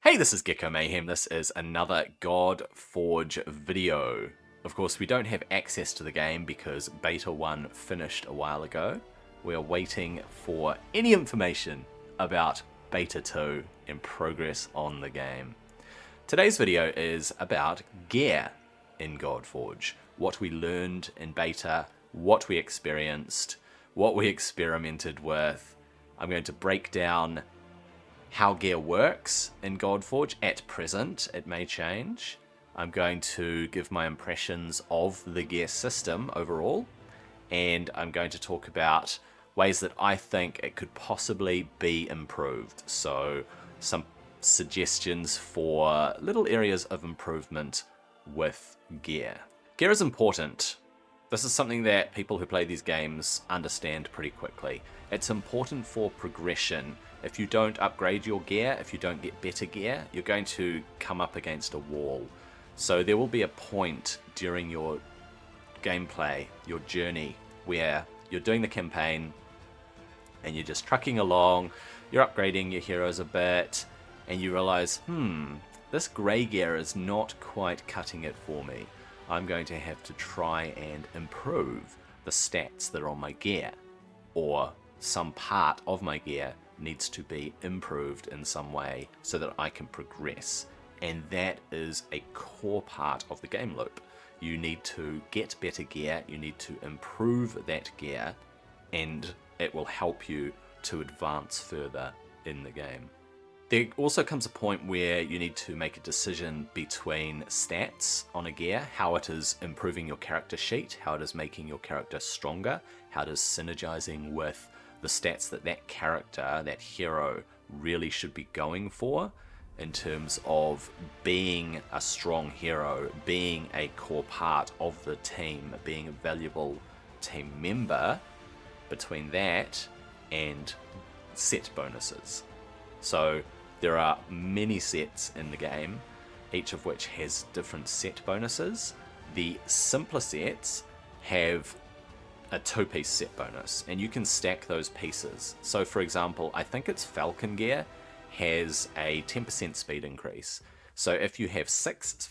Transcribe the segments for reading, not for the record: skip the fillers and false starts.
Hey, this is Gecko Mayhem. This is another Godforge video. Of course, we don't have access to the game because Beta 1 finished a while ago. We are waiting for any information about Beta 2 and progress on the game. Today's video is about gear in Godforge. What we learned in Beta, what we experienced, what we experimented with. I'm going to break down how gear works in Godforge at present. It may change. I'm going to give my impressions of the gear system overall, and I'm going to talk about ways that I think it could possibly be improved. So some suggestions for little areas of improvement with gear. Gear is important. This is something that people who play these games understand pretty quickly. It's important for progression. If you don't upgrade your gear, if you don't get better gear, you're going to come up against a wall. So there will be a point during your gameplay, your journey, where you're doing the campaign and you're just trucking along, you're upgrading your heroes a bit, and you realize, this grey gear is not quite cutting it for me. I'm going to have to try and improve the stats that are on my gear, or some part of my gear needs to be improved in some way so that I can progress. And that is a core part of the game loop. You need to get better gear, you need to improve that gear, and it will help you to advance further in the game. There also comes a point where you need to make a decision between stats on a gear, how it is improving your character sheet, how it is making your character stronger, how it is synergizing with the stats that that character, that hero, really should be going for in terms of being a strong hero, being a core part of the team, being a valuable team member. Between that and set bonuses. So there are many sets in the game, each of which has different set bonuses. The simpler sets have a 2-piece set bonus, and you can stack those pieces. So for example, I think it's Falcon gear has a 10% speed increase. So if you have six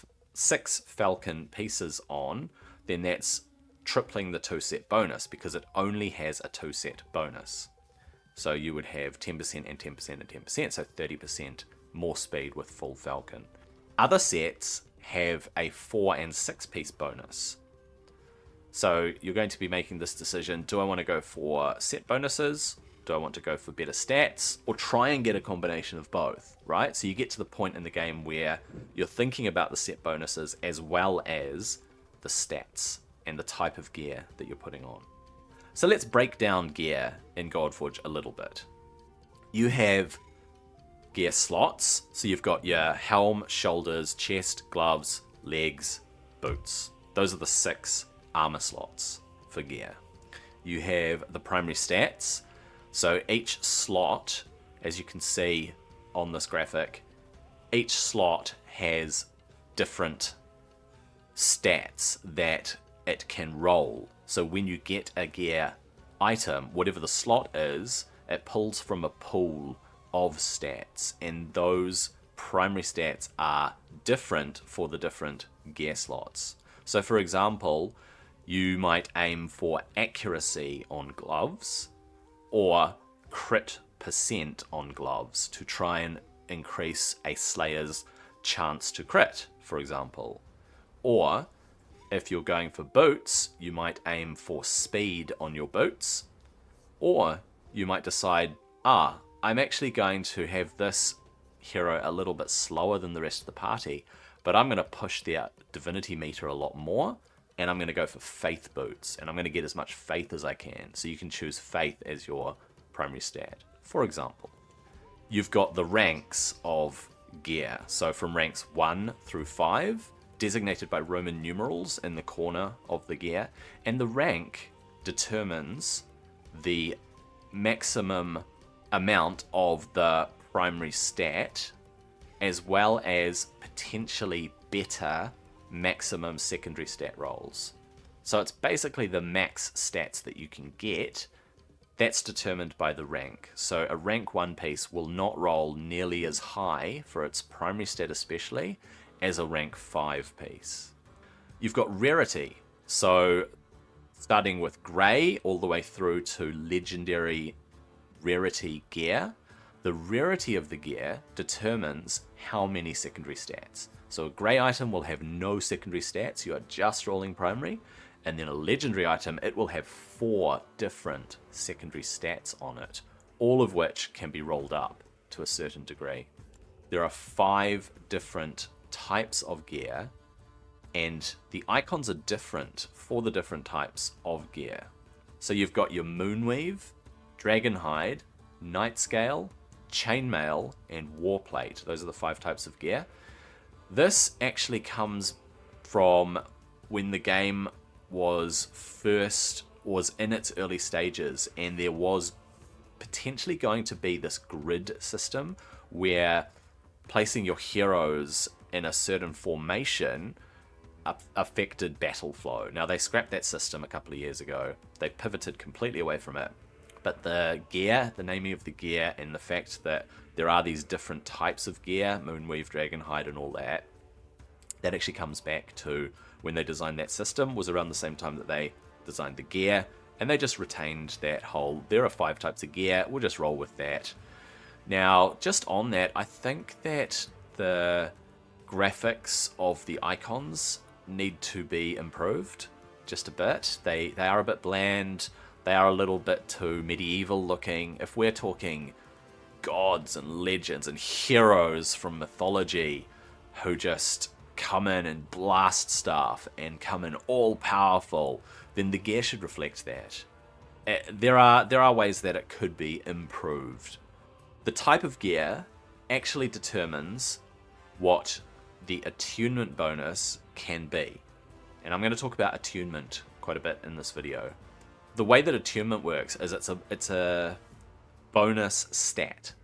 Falcon pieces on, then that's tripling the 2-set bonus because it only has a 2-set bonus. So you would have 10% and 10% and 10%, so 30% more speed with full Falcon. Other sets have a 4 and 6 piece bonus. So you're going to be making this decision, do I want to go for set bonuses? Do I want to go for better stats? Or try and get a combination of both, right? So you get to the point in the game where you're thinking about the set bonuses as well as the stats and the type of gear that you're putting on. So let's break down gear in Godforge a little bit. You have gear slots. So you've got your helm, shoulders, chest, gloves, legs, boots. Those are the 6 armor slots for gear. You have the primary stats. So each slot, as you can see on this graphic, each slot has different stats that it can roll. So when you get a gear item, whatever the slot is, it pulls from a pool of stats, and those primary stats are different for the different gear slots. So for example, you might aim for accuracy on gloves or crit % on gloves to try and increase a slayer's chance to crit, for example. Or if you're going for boots, you might aim for speed on your boots. Or you might decide, I'm actually going to have this hero a little bit slower than the rest of the party, but I'm going to push their divinity meter a lot more, and I'm going to go for faith boots, and I'm going to get as much faith as I can. So you can choose faith as your primary stat, for example. You've got the ranks of gear. So from ranks 1 through 5, designated by Roman numerals in the corner of the gear, and the rank determines the maximum amount of the primary stat as well as potentially better maximum secondary stat rolls. So it's basically the max stats that you can get That's determined by the rank. So a rank 1 piece will not roll nearly as high for its primary stat especially as a rank 5 piece. You've got rarity. So starting with grey all the way through to legendary rarity gear. The rarity of the gear determines how many secondary stats. So a grey item will have no secondary stats, you are just rolling primary. And then a legendary item, it will have 4 different secondary stats on it, all of which can be rolled up to a certain degree. There are 5 different types of gear, and the icons are different for the different types of gear. So you've got your Moonweave, Dragonhide, Nightscale, Chainmail, and Warplate. Those are the 5 types of gear. This actually comes from when the game was in its early stages, and there was potentially going to be this grid system where placing your heroes in a certain formation affected battle flow. Now, they scrapped that system a couple of years ago. They pivoted completely away from it. But the gear, the naming of the gear, and the fact that there are these different types of gear, Moonweave, Dragonhide, and all that, that actually comes back to when they designed that system, was around the same time that they designed the gear, and they just retained that whole, there are 5 types of gear, we'll just roll with that. Now, just on that, I think that the graphics of the icons need to be improved just a bit. They are a bit bland, they are a little bit too medieval looking. If we're talking gods and legends and heroes from mythology who just come in and blast stuff and come in all powerful, then the gear should reflect that. There are ways that it could be improved. The type of gear actually determines what the attunement bonus can be. And I'm going to talk about attunement quite a bit in this video. The way that attunement works is it's a bonus stat.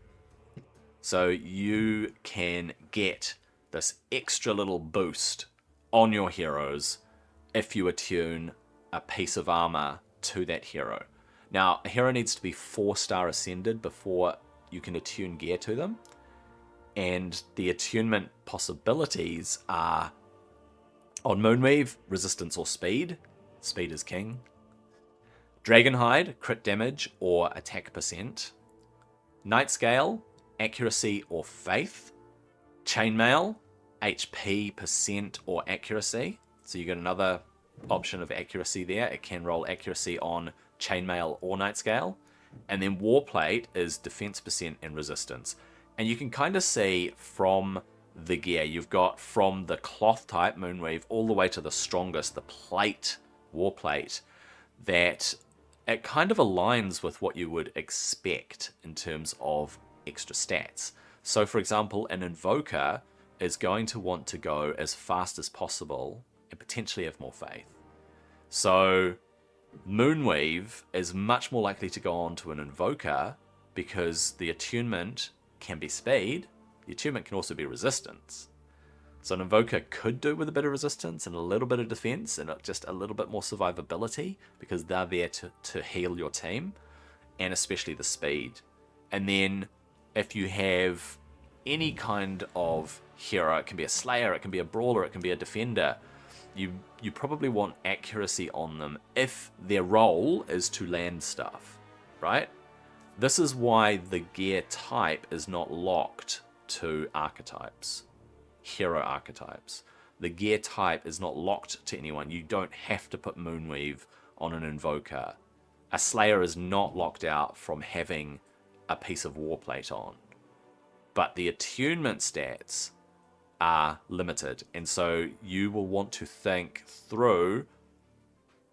So you can get this extra little boost on your heroes if you attune a piece of armor to that hero. Now, a hero needs to be 4-star ascended before you can attune gear to them. And the attunement possibilities are on Moonweave, resistance or speed. Speed is king. Dragonhide, crit damage or attack percent. Nightscale, accuracy or faith. Chainmail, HP percent or accuracy. So you get another option of accuracy there. It can roll accuracy on Chainmail or Nightscale. And then Warplate is defense percent and resistance. And you can kind of see from the gear, you've got from the cloth type, Moonweave, all the way to the strongest, the plate, Warplate, that it kind of aligns with what you would expect in terms of extra stats. So for example, an Invoker is going to want to go as fast as possible and potentially have more faith. So Moonweave is much more likely to go on to an Invoker because the attunement can be speed, the attunement can also be resistance. So an Invoker could do with a bit of resistance and a little bit of defense and just a little bit more survivability because they're there to heal your team, and especially the speed. And then if you have any kind of hero, it can be a Slayer, it can be a Brawler, it can be a Defender, you probably want accuracy on them if their role is to land stuff, right? This is why the gear type is not locked to archetypes, hero archetypes. The gear type is not locked to anyone. You don't have to put Moonweave on an Invoker. A Slayer is not locked out from having a piece of Warplate on. But the attunement stats are limited, and so you will want to think through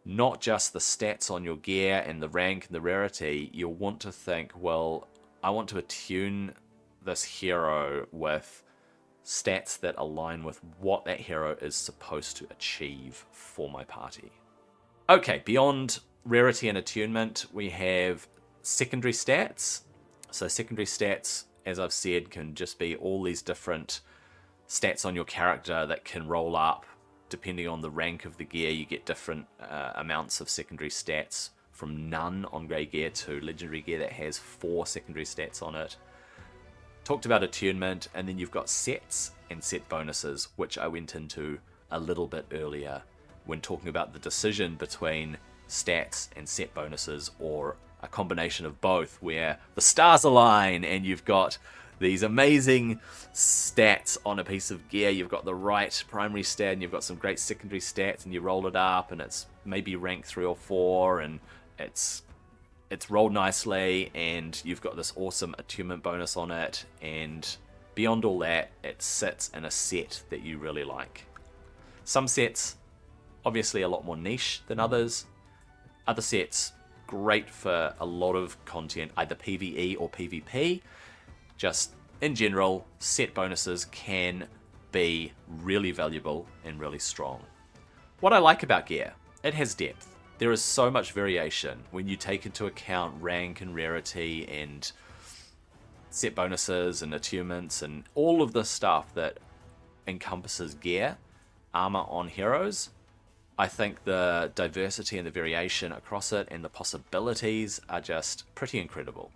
not just the stats on your gear and the rank and the rarity. You'll want to think, well, I want to attune this hero with stats that align with what that hero is supposed to achieve for my party. Okay, beyond rarity and attunement, we have secondary stats. So secondary stats, as I've said, can just be all these different stats on your character that can roll up. Depending on the rank of the gear, you get different amounts of secondary stats from none on grey gear to legendary gear that has 4 secondary stats on it. Talked about attunement, and then you've got sets and set bonuses, which I went into a little bit earlier when talking about the decision between stats and set bonuses, or a combination of both where the stars align and you've got these amazing stats on a piece of gear. You've got the right primary stat and you've got some great secondary stats, and you roll it up and it's maybe rank 3 or 4 and it's rolled nicely, and you've got this awesome attunement bonus on it, and beyond all that, it sits in a set that you really like. Some sets obviously a lot more niche than others. Other sets great for a lot of content, either PvE or PvP. Just in general, set bonuses can be really valuable and really strong. What I like about gear, it has depth. There is so much variation when you take into account rank and rarity and set bonuses and attunements and all of the stuff that encompasses gear, armor on heroes. I think the diversity and the variation across it and the possibilities are just pretty incredible.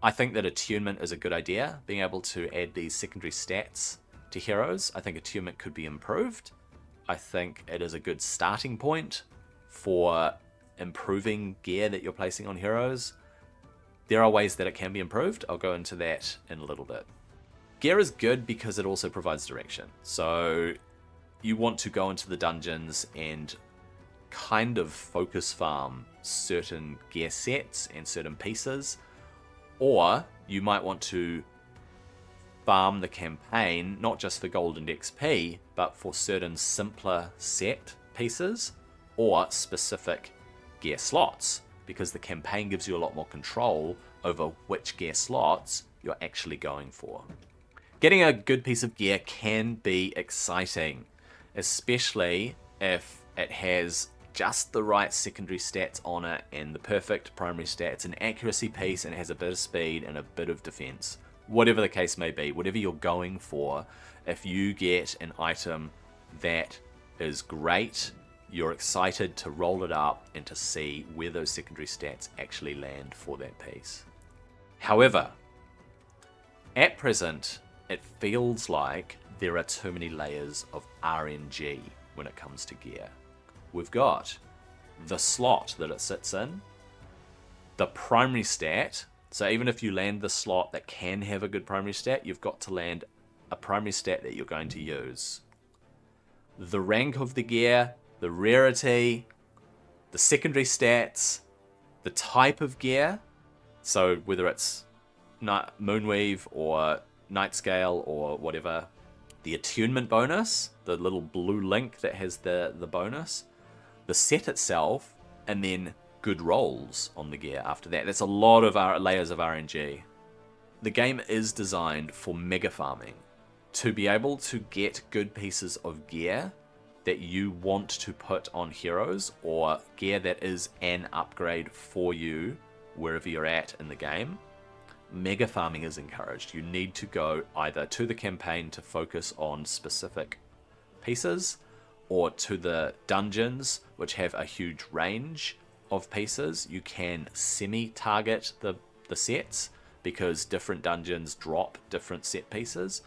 I think that attunement is a good idea, being able to add these secondary stats to heroes. I think attunement could be improved. I think it is a good starting point for improving gear that you're placing on heroes. There are ways that it can be improved. I'll go into that in a little bit. Gear is good because it also provides direction. So you want to go into the dungeons and kind of focus farm certain gear sets and certain pieces, or you might want to farm the campaign not just for gold and XP, but for certain simpler set pieces or specific gear slots, because the campaign gives you a lot more control over which gear slots you're actually going for. Getting a good piece of gear can be exciting, especially if it has just the right secondary stats on it and the perfect primary stats, an accuracy piece, and it has a bit of speed and a bit of defense. Whatever the case may be, whatever you're going for, if you get an item that is great, you're excited to roll it up and to see where those secondary stats actually land for that piece. However, at present, it feels like there are too many layers of RNG when it comes to gear. We've got the slot that it sits in, the primary stat. So even if you land the slot that can have a good primary stat, you've got to land a primary stat that you're going to use. The rank of the gear, the rarity, the secondary stats, the type of gear. So whether it's Moonweave or Nightscale or whatever, the attunement bonus, the little blue link that has the bonus, the set itself, and then good rolls on the gear after that. That's a lot of our layers of RNG. The game is designed for mega farming. To be able to get good pieces of gear that you want to put on heroes, or gear that is an upgrade for you wherever you're at in the game, mega farming is encouraged. You need to go either to the campaign to focus on specific pieces, or to the dungeons, which have a huge range of pieces. You can semi-target the sets, because different dungeons drop different set pieces,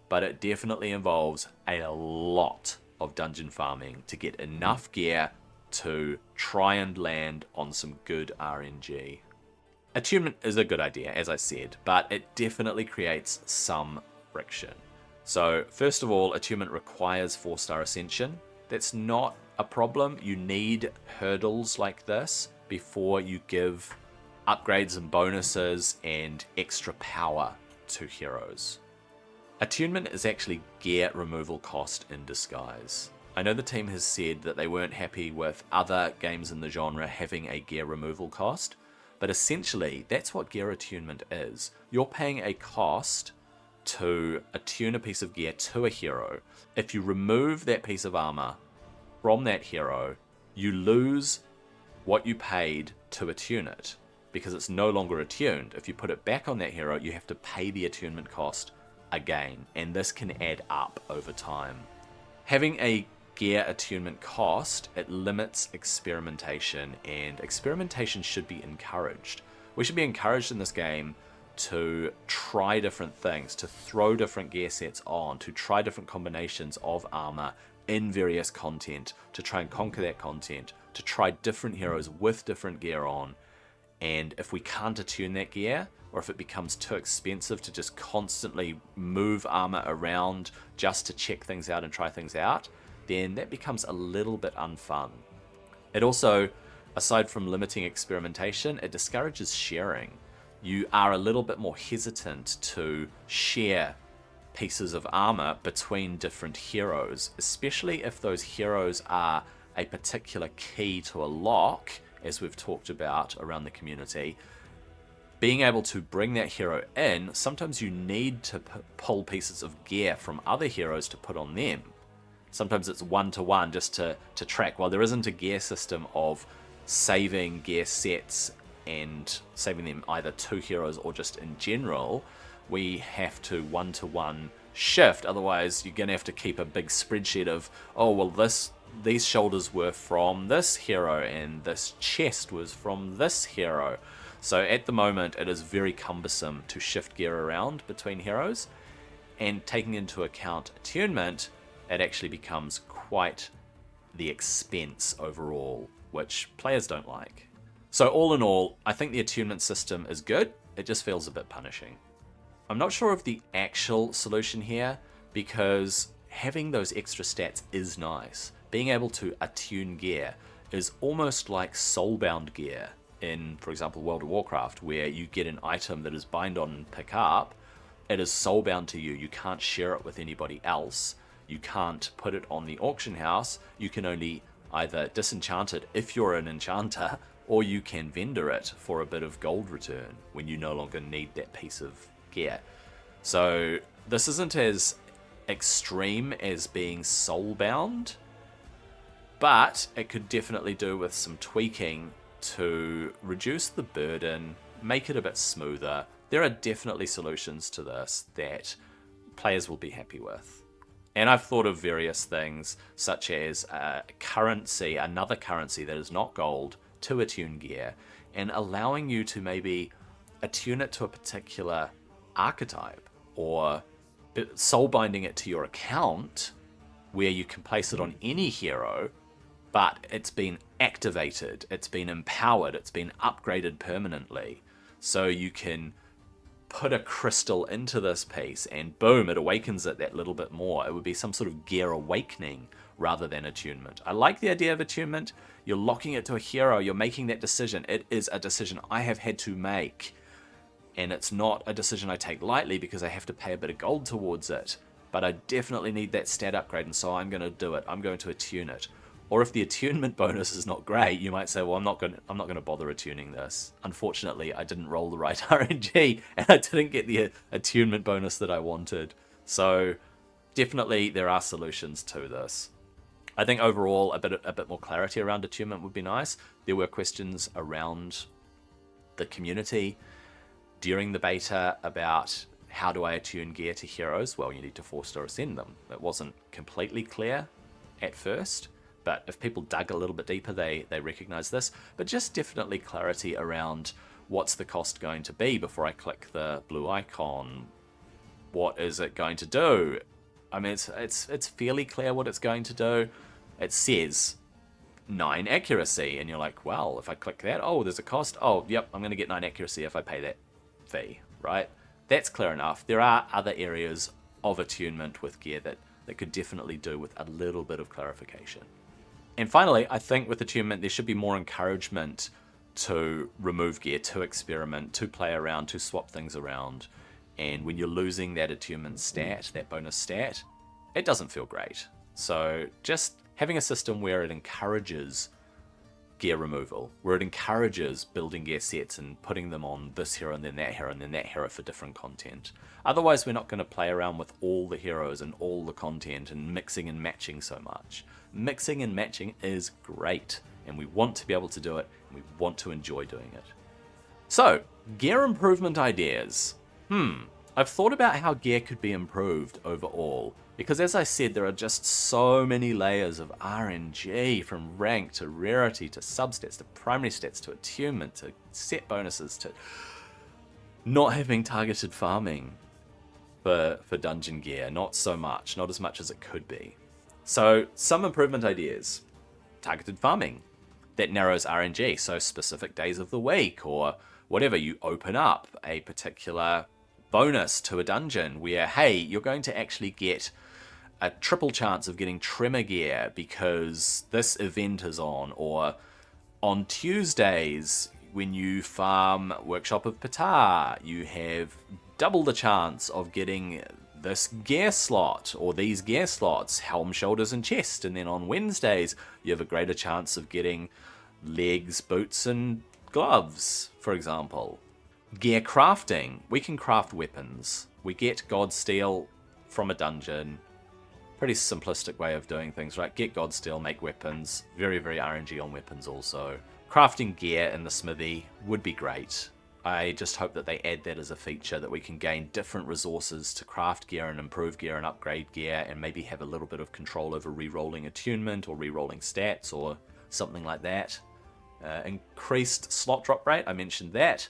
but it definitely involves a lot of dungeon farming to get enough gear to try and land on some good RNG. Attunement is a good idea, as I said, but it definitely creates some friction. So first of all, attunement requires 4-star ascension. That's not a problem. You need hurdles like this before you give upgrades and bonuses and extra power to heroes. Attunement is actually gear removal cost in disguise. I know the team has said that they weren't happy with other games in the genre having a gear removal cost, but essentially that's what gear attunement is. You're paying a cost to attune a piece of gear to a hero. If you remove that piece of armor from that hero, you lose what you paid to attune it, because it's no longer attuned. If you put it back on that hero, you have to pay the attunement cost again, and this can add up over time. Having a gear attunement cost, it limits experimentation, and experimentation should be encouraged. We should be encouraged in this game to try different things, to throw different gear sets on, to try different combinations of armor in various content, to try and conquer that content, to try different heroes with different gear on. And if we can't attune that gear, or if it becomes too expensive to just constantly move armor around just to check things out and try things out, then that becomes a little bit unfun. It also, aside from limiting experimentation, it discourages sharing. You are a little bit more hesitant to share pieces of armor between different heroes, especially if those heroes are a particular key to a lock, as we've talked about around the community. Being able to bring that hero in, sometimes you need to pull pieces of gear from other heroes to put on them. Sometimes it's one-to-one just to track. While there isn't a gear system of saving gear sets and saving them either to heroes or just in general, we have to one-to-one shift. Otherwise, you're going to have to keep a big spreadsheet of, oh, well, these shoulders were from this hero and this chest was from this hero. So at the moment, it is very cumbersome to shift gear around between heroes, and taking into account attunement, it actually becomes quite the expense overall, which players don't like. So all in all, I think the attunement system is good. It just feels a bit punishing. I'm not sure of the actual solution here, because having those extra stats is nice. Being able to attune gear is almost like soulbound gear in, for example, World of Warcraft, where you get an item that is bind on and pick up. It is soulbound to you. You can't share it with anybody else. You can't put it on the auction house. You can only either disenchant it if you're an enchanter, or you can vendor it for a bit of gold return when you no longer need that piece of gear. So this isn't as extreme as being soulbound, but it could definitely do with some tweaking to reduce the burden, make it a bit smoother. There are definitely solutions to this that players will be happy with. And I've thought of various things, such as currency, another currency that is not gold, to attune gear, and allowing you to maybe attune it to a particular archetype, or soul binding it to your account, where you can place it on any hero, but it's been activated, it's been empowered, it's been upgraded permanently. So you can put a crystal into this piece and boom, it awakens it that little bit more. It would be some sort of gear awakening rather than attunement. I like the idea of attunement. You're locking it to a hero, you're making that decision. It is a decision I have had to make, and it's not a decision I take lightly because I have to pay a bit of gold towards it. But I definitely need that stat upgrade, and so I'm going to do it. I'm going to attune it. Or if the attunement bonus is not great, you might say, well, I'm not going to bother attuning this. Unfortunately, I didn't roll the right RNG, and I didn't get the attunement bonus that I wanted. So definitely there are solutions to this. I think overall a bit more clarity around attunement would be nice. There were questions around the community during the beta about how do I attune gear to heroes? Well, you need to 4-star ascend them. It wasn't completely clear at first. But if people dug a little bit deeper, they recognize this. But just definitely clarity around what's the cost going to be before I click the blue icon. What is it going to do? I mean, it's fairly clear what it's going to do. It says 9 accuracy, and you're like, well, if I click that, oh, there's a cost. Oh, yep, I'm going to get 9 accuracy if I pay that fee, right? That's clear enough. There are other areas of attunement with gear that could definitely do with a little bit of clarification. And finally, I think with attunement, there should be more encouragement to remove gear, to experiment, to play around, to swap things around. And when you're losing that attunement stat, that bonus stat, it doesn't feel great. So just having a system where it encourages gear removal, where it encourages building gear sets and putting them on this hero and then that hero and then that hero for different content. Otherwise, we're not going to play around with all the heroes and all the content and mixing and matching so much. Mixing and matching is great, and we want to be able to do it, and we want to enjoy doing it. So, gear improvement ideas. I've thought about how gear could be improved overall. Because as I said, there are just so many layers of RNG, from rank to rarity to substats to primary stats to attunement to set bonuses to not having targeted farming for dungeon gear. Not so much, not as much as it could be. So some improvement ideas. Targeted farming. That narrows RNG, so specific days of the week or whatever, you open up a particular bonus to a dungeon where, hey, you're going to actually get a triple chance of getting Tremor gear because this event is on, or on Tuesdays when you farm Workshop of Ptah, you have double the chance of getting this gear slot or these gear slots, helm, shoulders, and chest. And then on Wednesdays, you have a greater chance of getting legs, boots, and gloves, for example. Gear crafting. We can craft weapons. We get God Steel from a dungeon. Pretty simplistic way of doing things, right? Get God Steel, make weapons. Very, very RNG on weapons also. Crafting gear in the smithy would be great. I just hope that they add that as a feature, that we can gain different resources to craft gear and improve gear and upgrade gear, and maybe have a little bit of control over rerolling attunement or rerolling stats or something like that. Increased slot drop rate, I mentioned that.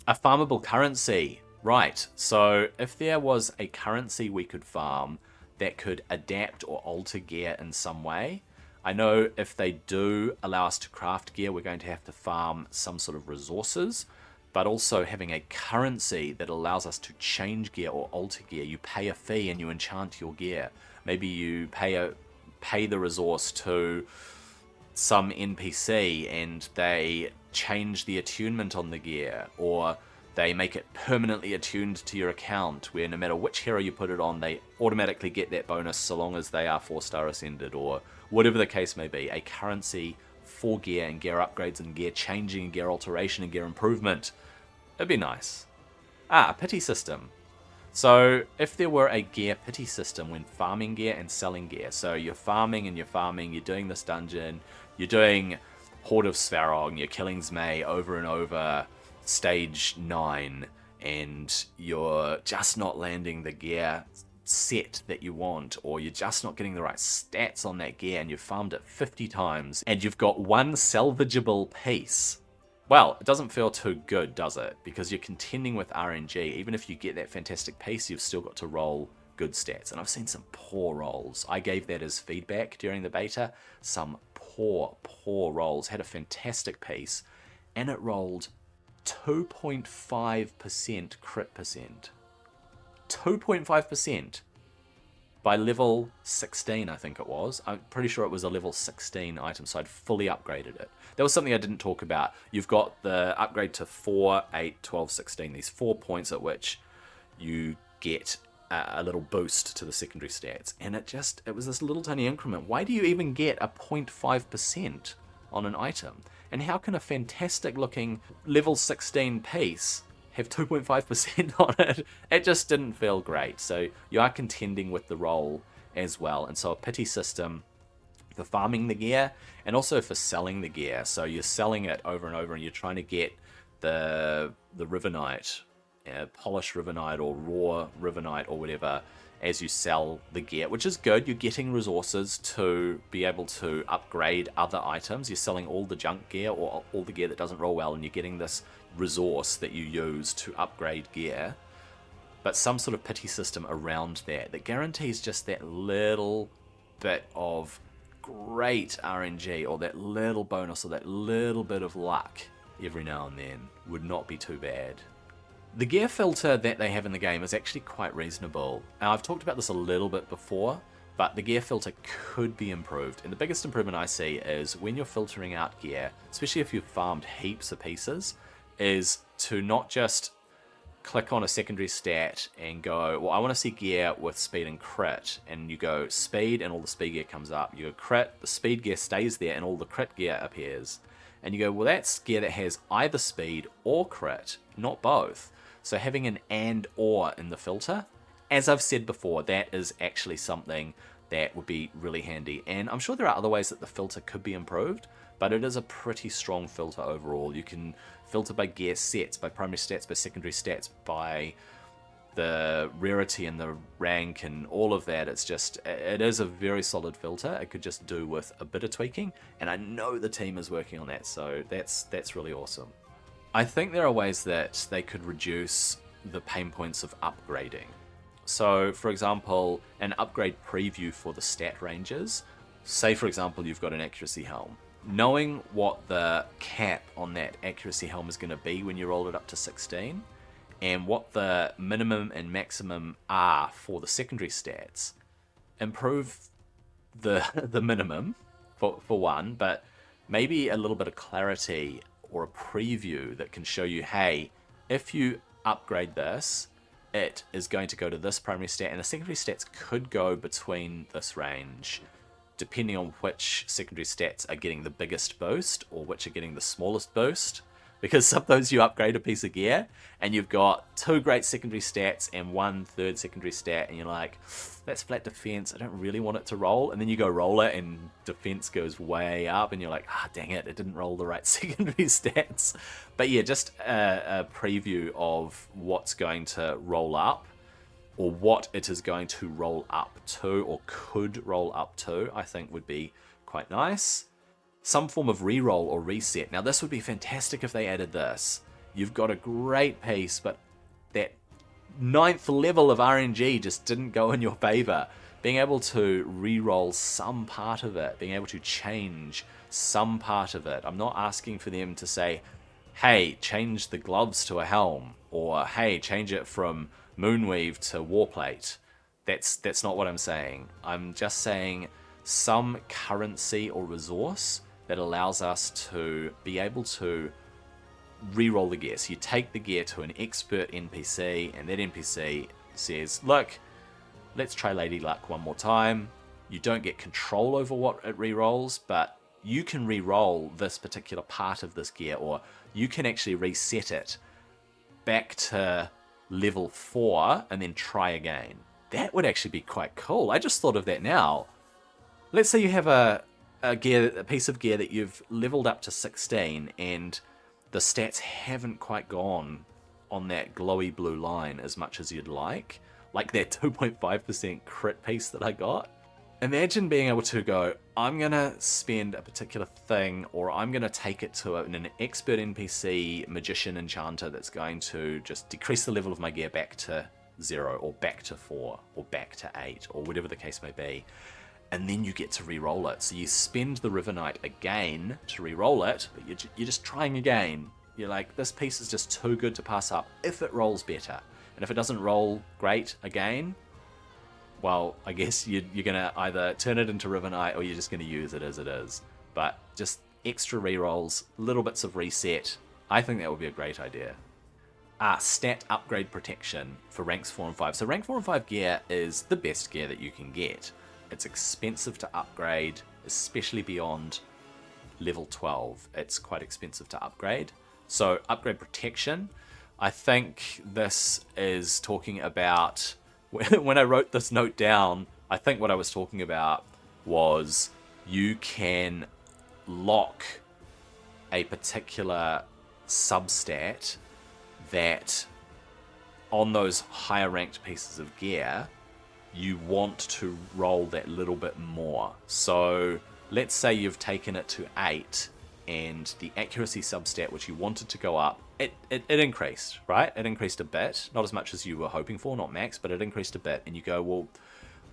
A farmable currency. Right, so if there was a currency we could farm that could adapt or alter gear in some way. I know if they do allow us to craft gear, we're going to have to farm some sort of resources, but also having a currency that allows us to change gear or alter gear. You pay a fee and you enchant your gear. Maybe you pay the resource to some NPC and they change the attunement on the gear, or they make it permanently attuned to your account where no matter which hero you put it on, they automatically get that bonus so long as they are 4-star ascended, or whatever the case may be. A currency for gear and gear upgrades and gear changing and gear alteration and gear improvement. It'd be nice. A pity system. So if there were a gear pity system when farming gear and selling gear. So you're farming, you're doing this dungeon, you're doing Horde of Svarog, you're killing Zmei over and over, stage 9, and you're just not landing the gear set that you want, or you're just not getting the right stats on that gear, and you've farmed it 50 times, and you've got one salvageable piece. Well, it doesn't feel too good, does it? Because you're contending with RNG. Even if you get that fantastic piece, you've still got to roll good stats. And I've seen some poor rolls. I gave that as feedback during the beta. Some poor rolls. Had a fantastic piece, and it rolled 2.5% crit percent. 2.5% by level 16, I think it was. I'm pretty sure it was a level 16 item, so I'd fully upgraded it. That was something I didn't talk about. You've got the upgrade to 4, 8, 12, 16, these 4 points at which you get a little boost to the secondary stats. And it was this little tiny increment. Why do you even get a 0.5% on an item? And how can a fantastic looking level 16 piece have 2.5% on it? It just didn't feel great. So you are contending with the roll as well. And so a pity system for farming the gear and also for selling the gear. So you're selling it over and over and you're trying to get the Rivenite, polished Rivenite or raw Rivenite or whatever as you sell the gear, which is good. You're getting resources to be able to upgrade other items. You're selling all the junk gear or all the gear that doesn't roll well, and you're getting this resource that you use to upgrade gear. But some sort of pity system around that guarantees just that little bit of great RNG or that little bonus or that little bit of luck every now and then would not be too bad. The gear filter that they have in the game is actually quite reasonable. Now, I've talked about this a little bit before, but the gear filter could be improved. And the biggest improvement I see is when you're filtering out gear, especially if you've farmed heaps of pieces, is to not just click on a secondary stat and go, well, I want to see gear with speed and crit. And you go speed and all the speed gear comes up. You go crit, the speed gear stays there and all the crit gear appears. And you go, well, that's gear that has either speed or crit, not both. So having an and or in the filter, as I've said before, that is actually something that would be really handy. And I'm sure there are other ways that the filter could be improved, but it is a pretty strong filter overall. You can filter by gear sets, by primary stats, by secondary stats, by the rarity and the rank and all of that, it is a very solid filter. It could just do with a bit of tweaking, and I know the team is working on that, so that's really awesome. I think there are ways that they could reduce the pain points of upgrading. So, for example, an upgrade preview for the stat ranges. Say, for example, you've got an accuracy helm. Knowing what the cap on that accuracy helm is going to be when you roll it up to 16, and what the minimum and maximum are for the secondary stats, improve the minimum for one, but maybe a little bit of clarity or a preview that can show you, hey, if you upgrade this, it is going to go to this primary stat, and the secondary stats could go between this range, depending on which secondary stats are getting the biggest boost or which are getting the smallest boost. Because sometimes you upgrade a piece of gear and you've got 2 great secondary stats and 1 third secondary stat, and you're like, that's flat defense, I don't really want it to roll. And then you go roll it and defense goes way up and you're like, dang it didn't roll the right secondary stats. But yeah, just a preview of what's going to roll up, or what it is going to roll up to, or could roll up to, I think would be quite nice. Some form of reroll or reset. Now this would be fantastic if they added this. You've got a great piece, but that 9th level of RNG just didn't go in your favor. Being able to reroll some part of it, being able to change some part of it. I'm not asking for them to say, hey, change the gloves to a helm, or hey, change it from Moonweave to Warplate. That's not what I'm saying. I'm just saying some currency or resource that allows us to be able to re-roll the gear. So you take the gear to an expert NPC, and that NPC says, look, let's try Lady Luck one more time. You don't get control over what it re-rolls, but you can re-roll this particular part of this gear, or you can actually reset it back to level 4 and then try again. That would actually be quite cool. I just thought of that now. Let's say you have a piece of gear that you've leveled up to 16 and the stats haven't quite gone on that glowy blue line as much as you'd like that 2.5% crit piece that I got. Imagine being able to go, I'm going to spend a particular thing, or I'm going to take it to an expert NPC magician enchanter that's going to just decrease the level of my gear back to 0, or back to 4, or back to 8, or whatever the case may be. And then you get to re-roll it. So you spend the River Knight again to re-roll it, but you're just trying again. You're like, this piece is just too good to pass up if it rolls better. And if it doesn't roll great again, well, I guess you're going to either turn it into River Knight, or you're just going to use it as it is. But just extra re-rolls, little bits of reset. I think that would be a great idea. Stat upgrade protection for ranks 4 and 5. So rank 4 and 5 gear is the best gear that you can get. It's expensive to upgrade, especially beyond level 12. It's quite expensive to upgrade. So upgrade protection, I think this is talking about, when I wrote this note down, I think what I was talking about was you can lock a particular substat that on those higher ranked pieces of gear, you want to roll that little bit more. So let's say you've taken it to 8 and the accuracy substat which you wanted to go up, it increased, right? It increased a bit, not as much as you were hoping for, not max, but it increased a bit. And you go, well,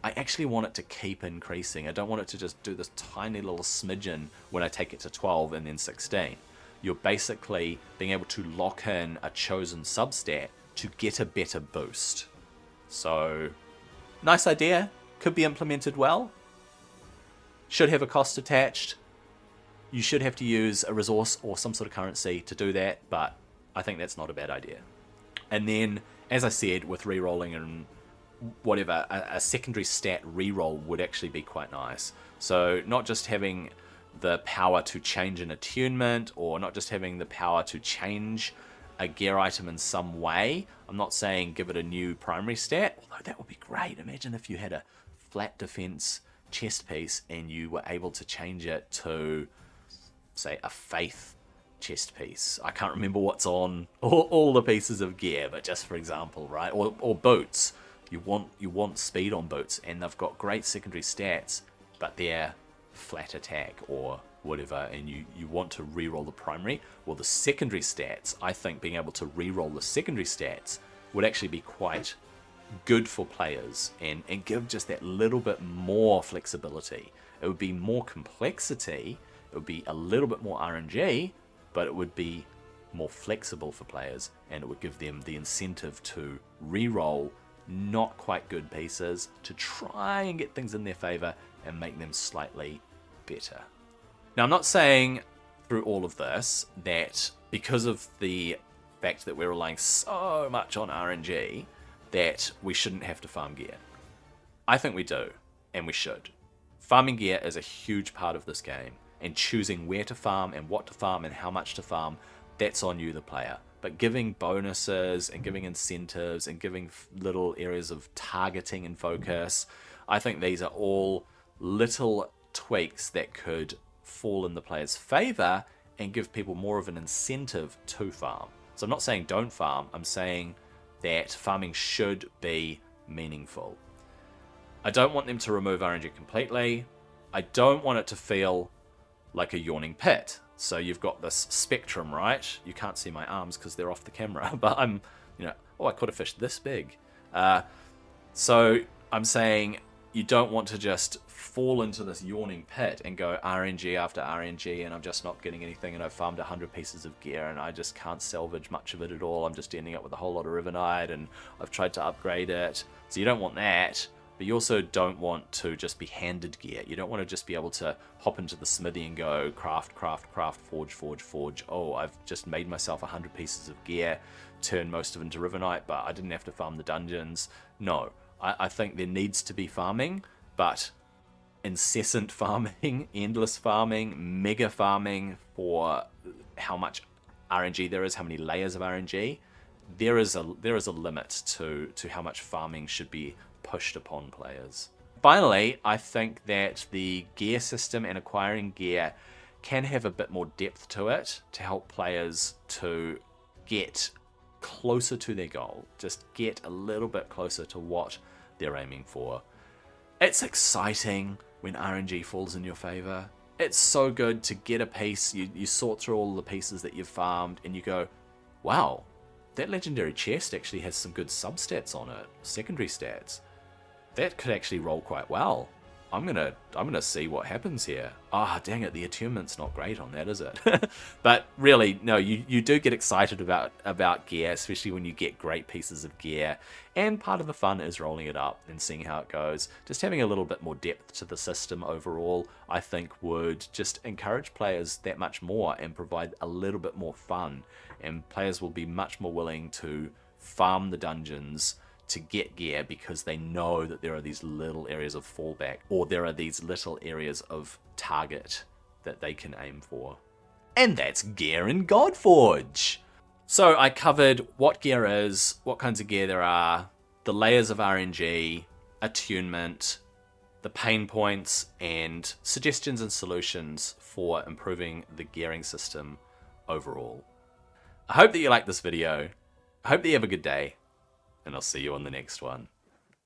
I actually want it to keep increasing. I don't want it to just do this tiny little smidgen when I take it to 12 and then 16. You're basically being able to lock in a chosen substat to get a better boost. So nice idea, could be implemented well, should have a cost attached. You should have to use a resource or some sort of currency to do that, but I think that's not a bad idea. And then, as I said, with re-rolling and whatever, a secondary stat re-roll would actually be quite nice. So not just having the power to change an attunement, or not just having the power to change a gear item in some way. I'm not saying give it a new primary stat, although that would be great. Imagine if you had a flat defense chest piece and you were able to change it to, say, a faith chest piece. I can't remember what's on all the pieces of gear, but just for example, right? Or boots. You want speed on boots, and they've got great secondary stats, but they're flat attack or whatever, and you want to reroll the primary. Well, the secondary stats, I think being able to reroll the secondary stats would actually be quite good for players and give just that little bit more flexibility. It would be more complexity, it would be a little bit more RNG, but it would be more flexible for players, and it would give them the incentive to re-roll not quite good pieces to try and get things in their favor and make them slightly better. Now, I'm not saying through all of this that because of the fact that we're relying so much on RNG that we shouldn't have to farm gear. I think we do, and we should. Farming gear is a huge part of this game, and choosing where to farm and what to farm and how much to farm, that's on you, the player. But giving bonuses and giving incentives and giving little areas of targeting and focus, I think these are all little tweaks that could fall in the player's favor and give people more of an incentive to farm. So I'm not saying don't farm, I'm saying that farming should be meaningful. I don't want them to remove RNG completely. I don't want it to feel like a yawning pit. So you've got this spectrum, right? You can't see my arms because they're off the camera, but I'm, oh, I caught a fish this big. So I'm saying you don't want to just fall into this yawning pit and go RNG after RNG, and I'm just not getting anything, and I've farmed 100 pieces of gear and I just can't salvage much of it at all. I'm just ending up with a whole lot of Rivenite and I've tried to upgrade it. So you don't want that. But you also don't want to just be handed gear. You don't want to just be able to hop into the smithy and go craft, forge. Oh, I've just made myself 100 pieces of gear, turn most of it into Rivenite, but I didn't have to farm the dungeons. No, I think there needs to be farming, but incessant farming, endless farming, mega farming for how much RNG there is, how many layers of RNG. There is a limit to how much farming should be pushed upon players. Finally, I think that the gear system and acquiring gear can have a bit more depth to it to help players to get closer to their goal, just get a little bit closer to what they're aiming for. It's exciting when RNG falls in your favor. It's so good to get a piece, you sort through all the pieces that you've farmed and you go, wow, that legendary chest actually has some good substats on it, secondary stats. That could actually roll quite well. I'm gonna see what happens here. Ah, dang it, the attunement's not great on that, is it? But really, no, you do get excited about gear, especially when you get great pieces of gear. And part of the fun is rolling it up and seeing how it goes. Just having a little bit more depth to the system overall, I think would just encourage players that much more and provide a little bit more fun. And players will be much more willing to farm the dungeons to get gear because they know that there are these little areas of fallback, or there are these little areas of target that they can aim for. And that's gear in Godforge. So I covered what gear is, what kinds of gear there are, the layers of RNG, attunement, the pain points, and suggestions and solutions for improving the gearing system overall. I hope that you like this video. I hope that you have a good day, and I'll see you on the next one.